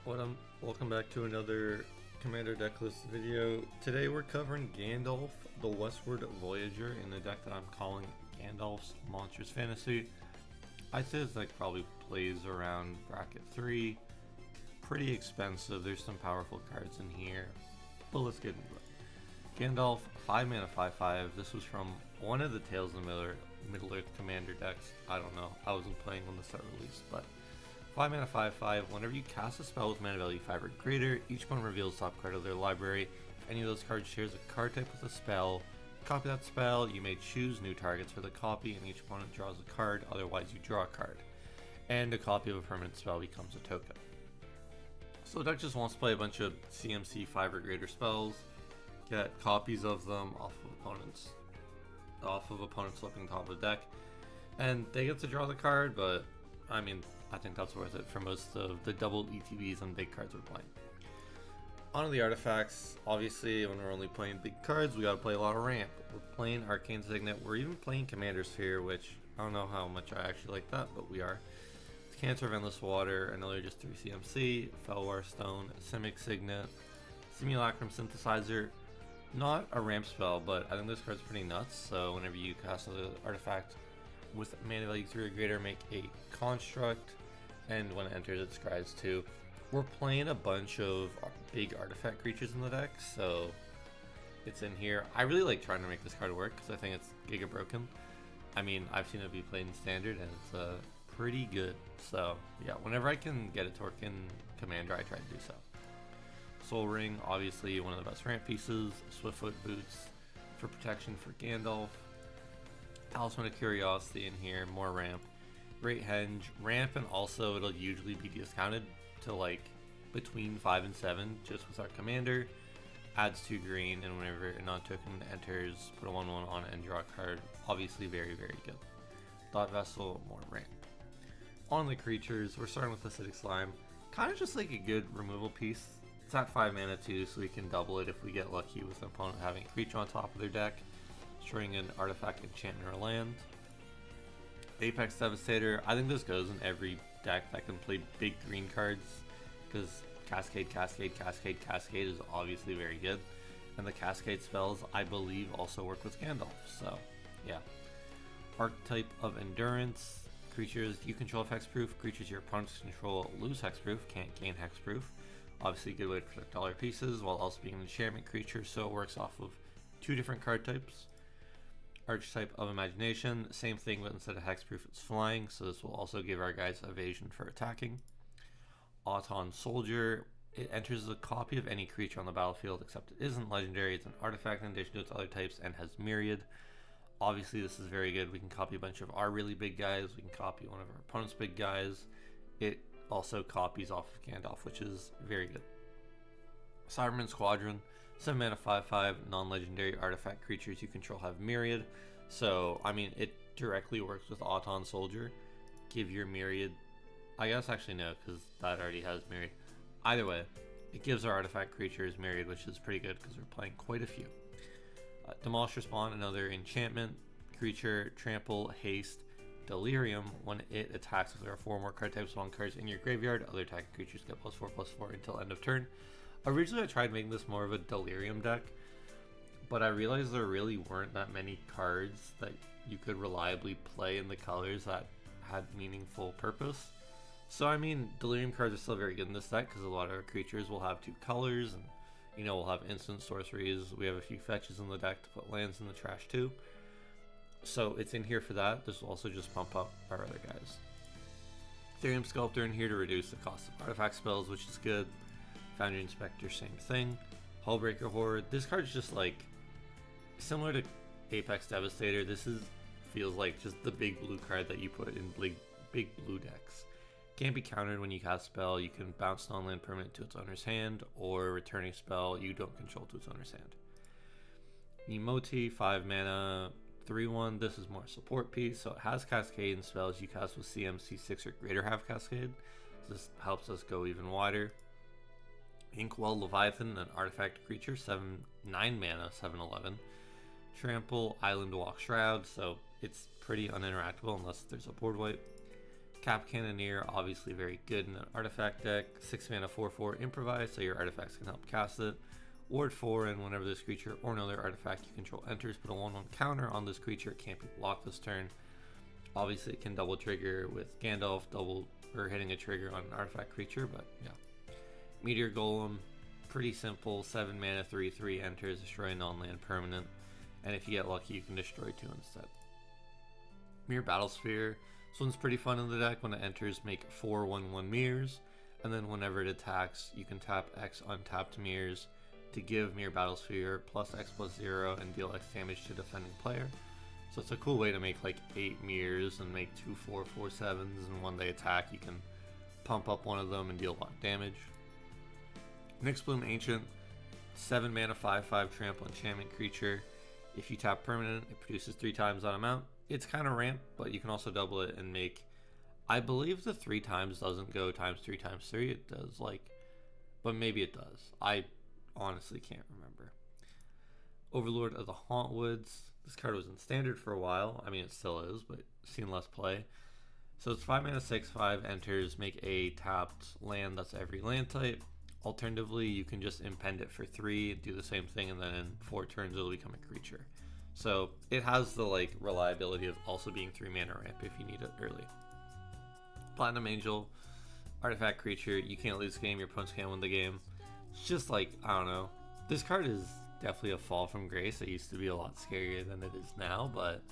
Welcome back to another Commander Decklist video. Today we're covering Gandalf, the Westward Voyager, in the deck that I'm calling Gandalf's Monstrous Fantasy. I'd say this deck probably plays around bracket 3. Pretty expensive, there's some powerful cards in here, but let's get into it. Gandalf, 5 mana 5/5. This was from one of the Tales of Middle-earth Commander decks. I don't know, I wasn't playing when the set released, but 5 mana 5/5. Whenever you cast a spell with mana value 5 or greater, each opponent reveals the top card of their library. If any of those cards shares a card type with a spell, copy that spell. You may choose new targets for the copy, and each opponent draws a card, otherwise you draw a card. And a copy of a permanent spell becomes a token. So the deck just wants to play a bunch of CMC 5 or greater spells, get copies of them off of opponents flipping top of the deck, and they get to draw the card, but I mean, I think that's worth it for most of the double ETBs and big cards we're playing. On to the artifacts. Obviously, when we're only playing big cards, we gotta play a lot of ramp. We're playing Arcane Signet. We're even playing Commander Sphere, which I don't know how much I actually like that, but we are. Cancer of Endless Water, another just 3 CMC, Felwar Stone, Simic Signet, Simulacrum Synthesizer. Not a ramp spell, but I think this card's pretty nuts, so whenever you cast an artifact with mana value 3 or greater, make a construct, and when it enters it scries 2. We're playing a bunch of big artifact creatures in the deck, so it's in here. I really like trying to make this card work because I think it's giga broken. I mean, I've seen it be played in standard and it's pretty good, so yeah, whenever I can get it to work in Commander, I try to do so. Soul Ring, obviously one of the best ramp pieces. Swiftfoot Boots for protection for Gandalf. Talisman of Curiosity in here, more ramp. Great Henge, ramp, and also it'll usually be discounted to like between 5 and 7 just with our commander. Adds 2 green, and whenever a non-token enters, put a 1/1 on it and draw a card. Obviously very, very good. Thought Vessel, more ramp. On the creatures, we're starting with Acidic Slime. Kind of just like a good removal piece. It's at 5 mana too, so we can double it if we get lucky with an opponent having a creature on top of their deck, destroying an artifact, enchantment, or land. Apex Devastator, I think this goes in every deck that can play big green cards, because Cascade is obviously very good, and the Cascade spells, I believe, also work with Gandalf, so yeah. Archetype of Endurance, creatures you control have hexproof, creatures your opponents control lose hexproof, can't gain hexproof. Obviously a good way to protect all our pieces, while also being an enchantment creature, so it works off of 2 different card types. Archetype of Imagination, same thing, but instead of hexproof it's flying, so this will also give our guys evasion for attacking. Auton Soldier, it enters a copy of any creature on the battlefield except it isn't legendary. It's an artifact in addition to its other types and has Myriad. Obviously this is very good. We can copy a bunch of our really big guys, we can copy one of our opponent's big guys. It also copies off of Gandalf, which is very good. Cyberman Squadron, 7 mana 5/5, non-legendary artifact creatures you control have Myriad. So, I mean, it directly works with Auton Soldier. Give your Myriad, I guess actually no, because that already has Myriad. Either way, it gives our artifact creatures Myriad, which is pretty good because we're playing quite a few. Demolish Respawn, another enchantment creature, trample, haste, delirium. When it attacks, if there are 4 more card types, 1 cards in your graveyard, other attacking creatures get +4/+4 until end of turn. Originally I tried making this more of a delirium deck, but I realized there really weren't that many cards that you could reliably play in the colors that had meaningful purpose. So I mean, delirium cards are still very good in this deck because a lot of our creatures will have 2 colors, and you know, we'll have instant sorceries. We have a few fetches in the deck to put lands in the trash too. So it's in here for that. This will also just pump up our other guys. Ethereum Sculptor in here to reduce the cost of artifact spells, which is good. Foundry Inspector, same thing. Hullbreaker Horde. This card's just like similar to Apex Devastator. This feels like just the big blue card that you put in big blue decks. Can't be countered when you cast a spell. You can bounce non-land permanent to its owner's hand, or return a spell you don't control to its owner's hand. Emoti, 5 mana, 3/1. This is more support piece, so it has Cascade, and spells you cast with CMC 6 or greater have Cascade. So this helps us go even wider. Inkwell Leviathan, an artifact creature, 9 mana, 7/11. Trample, Island Walk Shroud, so it's pretty uninteractable unless there's a board wipe. Cap Cannoneer, obviously very good in an artifact deck. 6 mana 4/4 improvise, so your artifacts can help cast it. Ward 4, and whenever this creature or another artifact you control enters, put a 1/1 counter on this creature. It can't be blocked this turn. Obviously, it can double trigger with Gandalf, or hitting a trigger on an artifact creature, but yeah. Meteor Golem, pretty simple. 7 mana 3/3 enters, destroy a non-land permanent, and if you get lucky, you can destroy 2 instead. Mirror Battlesphere. This one's pretty fun in the deck. When it enters, make 4 1/1 mirrors, and then whenever it attacks, you can tap X untapped mirrors to give Mirror Battlesphere plus X+0 and deal X damage to defending player. So it's a cool way to make like 8 mirrors and make 2 4/4/7s, and when they attack, you can pump up one of them and deal a lot of damage. Nyxbloom Ancient, 7 mana 5/5 trample enchantment creature. If you tap permanent, it produces 3 times that amount. It's kind of ramp, but you can also double it and make, I believe the 3 times doesn't go times 3 times 3. It does but maybe it does. I honestly can't remember. Overlord of the Hauntwoods. This card was in standard for a while. I mean, it still is, but seen less play. So it's 5 mana 6/5 enters, make a tapped land that's every land type. Alternatively, you can just impend it for 3, do the same thing, and then in 4 turns it'll become a creature. So it has the reliability of also being 3 mana ramp if you need it early. Platinum Angel, artifact creature. You can't lose the game, your opponents can't win the game. It's just I don't know. This card is definitely a fall from grace. It used to be a lot scarier than it is now, but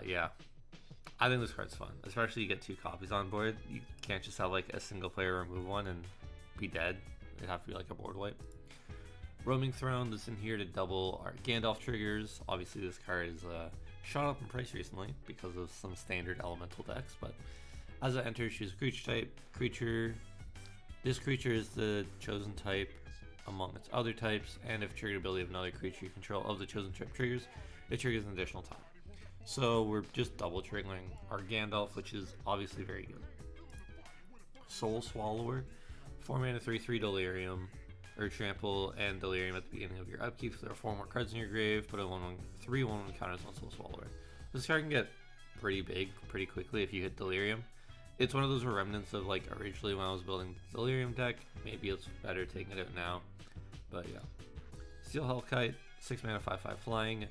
yeah. I think this card's fun, especially you get 2 copies on board. You can't just have a single player remove one and be dead. It'd have to be a board wipe. Roaming Throne is in here to double our Gandalf triggers. Obviously this card is shot up in price recently because of some standard elemental decks, but as it enters, choose a creature type. This creature is the chosen type among its other types, and if triggered ability of another creature you control of the chosen type triggers, it triggers an additional time. So we're just double triggering our Gandalf, which is obviously very good. Soul Swallower, 4 mana 3/3 Delirium, or trample and Delirium at the beginning of your upkeep. If there are 4 more cards in your grave, put a 3 1/1 counters on Soul Swallower. This card can get pretty big pretty quickly if you hit Delirium. It's one of those remnants of originally when I was building the Delirium deck. Maybe it's better taking it out now, but yeah. Steel Hellkite, 6 mana 5/5 flying,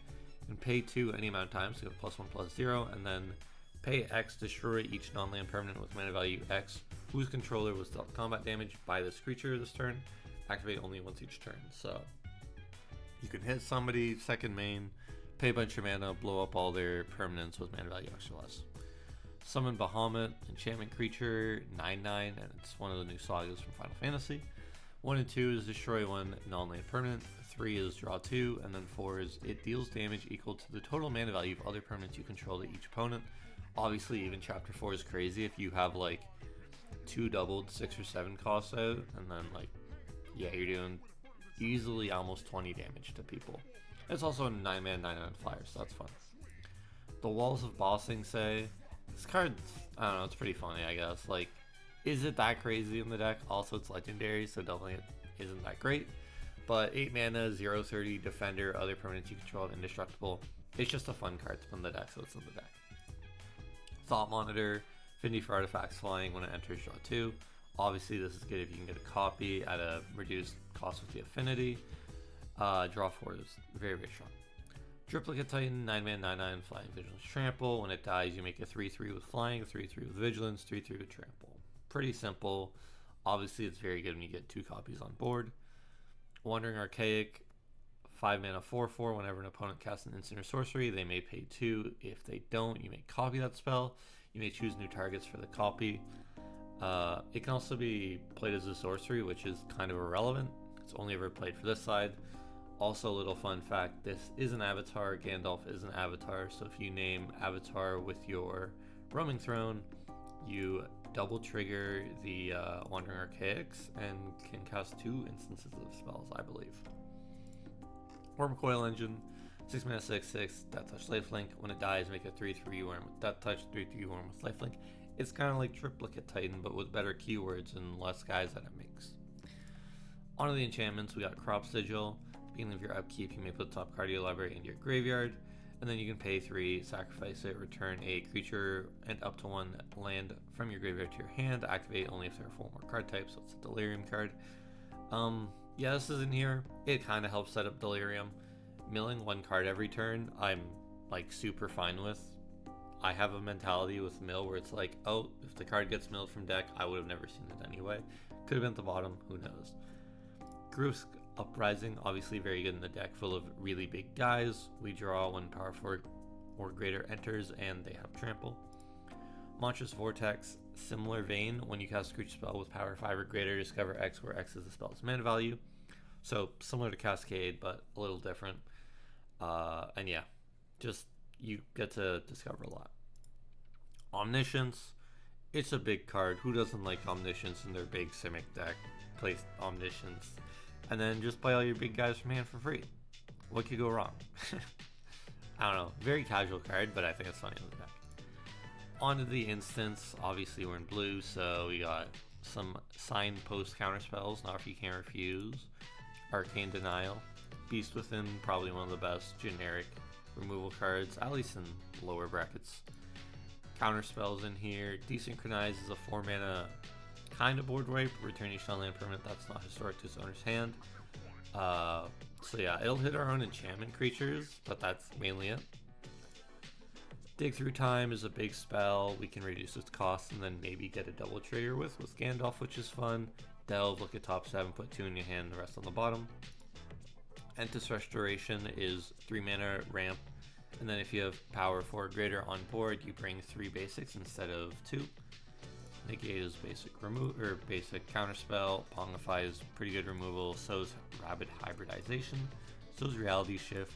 and pay 2 any amount of times, so you have +1/+0, and then pay X, destroy each non-land permanent with mana value X whose controller was dealt combat damage by this creature this turn. Activate only once each turn. So you can hit somebody, second main, pay a bunch of mana, blow up all their permanents with mana value X or less. Summon Bahamut, enchantment creature, 9/9, and it's one of the new sagas from Final Fantasy. 1 and 2 is destroy 1 non-land permanent, 3 is draw 2, and then 4 is it deals damage equal to the total mana value of other permanents you control to each opponent. Obviously, even chapter 4 is crazy if you have 2 doubled 6 or 7 costs out, and then yeah, you're doing easily almost 20 damage to people. It's also a 9 mana 9/9 flyer, so that's fun. The Walls of Bossing say, this card, I don't know, it's pretty funny, I guess. Is it that crazy in the deck? Also, it's legendary, so doubling it isn't that great. But 8 mana, 0/30, defender, other permanents you control have indestructible. It's just a fun card to put in the deck, so it's in the deck. Thought Monitor, affinity for artifacts flying. When it enters, draw 2. Obviously, this is good if you can get a copy at a reduced cost with the affinity. Draw 4 is very, very strong. Triplicate Titan, 9 mana 9/9 flying vigilance trample. When it dies, you make a 3/3 with flying, 3/3 with vigilance, 3/3 with trample. Pretty simple. Obviously, it's very good when you get 2 copies on board. Wandering Archaic, 5 mana 4/4. Whenever an opponent casts an instant or sorcery, they may pay 2. If they don't, you may copy that spell. You may choose new targets for the copy. It can also be played as a sorcery, which is kind of irrelevant. It's only ever played for this side. Also, a little fun fact, this is an avatar. Gandalf is an avatar, so if you name avatar with your Roaming Throne, you double trigger the Wandering Archaics and can cast 2 instances of spells, I believe. Wormcoil Engine, 6 mana 6/6, Death Touch Lifelink. When it dies, make a 3/3 worm with Death Touch, 3/3 worm with Lifelink. It's kind of like Triplicate Titan, but with better keywords and less guys that it makes. On the enchantments, we got Crop Sigil. Beginning of your upkeep, you may put the top card of your library into your graveyard. And then you can pay 3, sacrifice it, return a creature and up to 1 land from your graveyard to your hand. Activate only if there are 4 more card types, so it's a Delirium card. Yeah, this isn't here. It kind of helps set up Delirium. Milling 1 card every turn, I'm like super fine with. I have a mentality with mill where it's like, oh, if the card gets milled from deck, I would have never seen it anyway. Could have been at the bottom, who knows. Grusk Uprising, obviously very good in the deck full of really big guys. We draw when power 4 or greater enters and they have trample. Monstrous Vortex, similar vein. When you cast a creature spell with power 5 or greater, discover X, where X is the spell's mana value. So similar to Cascade, but a little different. And yeah, just you get to discover a lot. Omniscience, it's a big card. Who doesn't like Omniscience in their big Simic deck? Play Omniscience. And then just play all your big guys from hand for free. What could go wrong? I don't know. Very casual card, but I think it's funny in the deck. On to the instance. Obviously we're in blue, so we got some Signpost counterspells, not if you can't refuse. Arcane Denial. Beast Within, probably one of the best generic removal cards, at least in lower brackets. Counterspells in here. Desynchronize is a 4 mana kind of board wipe. Return each land permanent that's not historic to its owner's hand. So yeah, it'll hit our own enchantment creatures, but that's mainly it. Dig Through Time is a big spell. We can reduce its cost and then maybe get a double trigger with Gandalf, which is fun. Delve, look at top 7, put 2 in your hand, the rest on the bottom. Entis Restoration is 3 mana ramp, and then if you have power 4 or greater on board, you bring 3 basics instead of 2. Negate is basic counterspell. Pongify is pretty good removal. So is Rabid Hybridization. So is Reality Shift.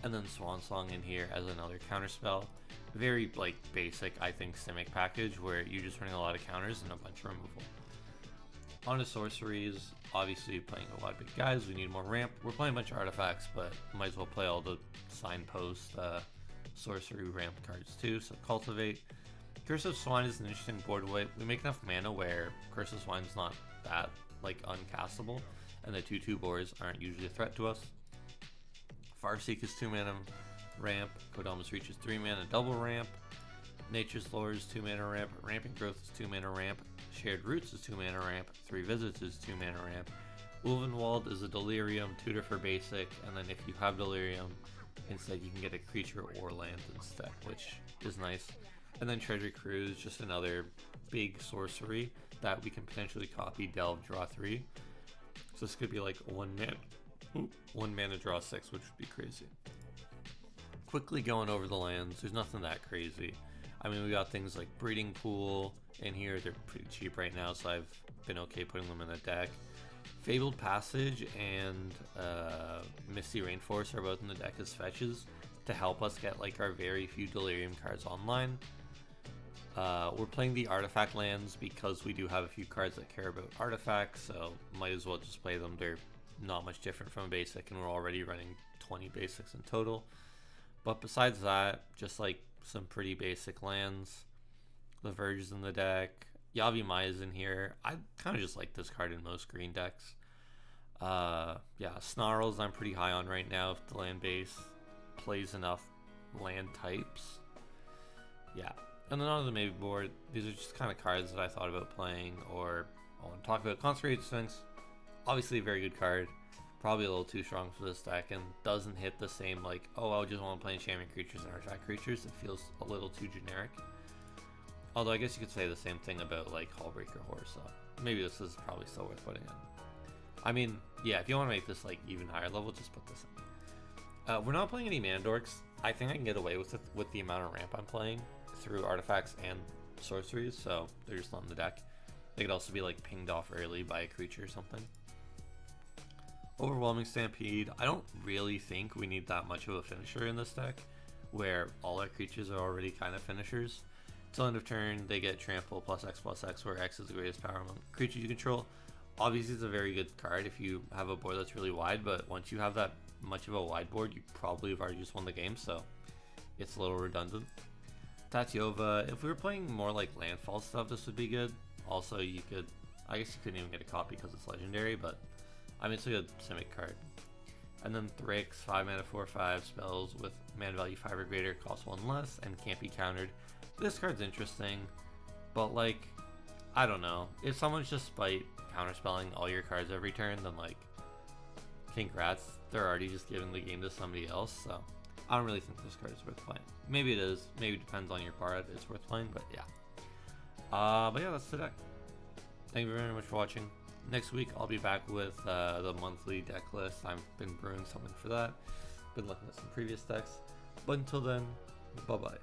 And then Swan Song in here as another counterspell. Very like basic, I think, Simic package where you're just running a lot of counters and a bunch of removal. On to Sorceries. Obviously playing a lot of big guys. We need more ramp. We're playing a bunch of artifacts, but might as well play all the Signpost sorcery ramp cards too. So Cultivate. Curse of Swine is an interesting board wipe. We make enough mana where Curse of Swine is not that like uncastable, and the 2/2 boards aren't usually a threat to us. Farseek is 2 mana ramp. Kodamas Reach is 3 mana double ramp. Nature's Lore is 2 mana ramp. Rampant Growth is 2 mana ramp. Shared Roots is 2 mana ramp. 3 Visits is 2 mana ramp. Ulvenwald is a Delirium, tutor for basic, and then if you have Delirium, instead you can get a creature or land instead, which is nice. And then Treasure Cruise, just another big sorcery that we can potentially copy, delve, draw 3. So this could be like 1 mana draw 6, which would be crazy. Quickly going over the lands, there's nothing that crazy. I mean, we got things like Breeding Pool in here. They're pretty cheap right now, so I've been okay putting them in a deck. Fabled Passage and Misty Rainforest are both in the deck as fetches to help us get like our very few Delirium cards online. We're playing the artifact lands because we do have a few cards that care about artifacts, so might as well just play them. They're not much different from a basic, and we're already running 20 basics in total. But besides that, just like some pretty basic lands. The Verge is in the deck. Yavimaya is in here. I kind of just like this card in most green decks. Yeah, Snarls I'm pretty high on right now if the land base plays enough land types. Yeah. And then on the Maybeboard, these are just kind of cards that I thought about playing, or I want to talk about. Consecrated Sphinx, obviously a very good card. Probably a little too strong for this deck and doesn't hit the same like, oh, I just want to play enchantment creatures and artifact creatures. It feels a little too generic. Although I guess you could say the same thing about like Hullbreaker Horror, so maybe this is probably still worth putting in. I mean, yeah, if you want to make this like even higher level, just put this in. We're not playing any Mandorks. I think I can get away with it with the amount of ramp I'm playing through artifacts and sorceries, so they're just not in the deck. They could also be like pinged off early by a creature or something. Overwhelming Stampede. I don't really think we need that much of a finisher in this deck, where all our creatures are already kind of finishers. Till end of turn, they get trample +X/+X, where X is the greatest power among creatures you control. Obviously, it's a very good card if you have a board that's really wide, but once you have that much of a wide board, you probably have already just won the game, so it's a little redundant. Tatyova, if we were playing more like landfall stuff, this would be good. Also, you could, I guess you couldn't even get a copy because it's legendary, but I mean, it's a good Simic card. And then Thryx, 5 mana, 4/5 spells with command value 5 or greater, costs 1 less, and can't be countered. This card's interesting, but like, I don't know. If someone's just spite counterspelling all your cards every turn, then like, congrats, they're already just giving the game to somebody else, so I don't really think this card is worth playing. Maybe it is, maybe it depends on your card, it's worth playing, but yeah. But yeah, that's the deck. Thank you very much for watching. Next week, I'll be back with the monthly deck list. I've been brewing something for that. Been looking at some previous decks. But until then, bye-bye.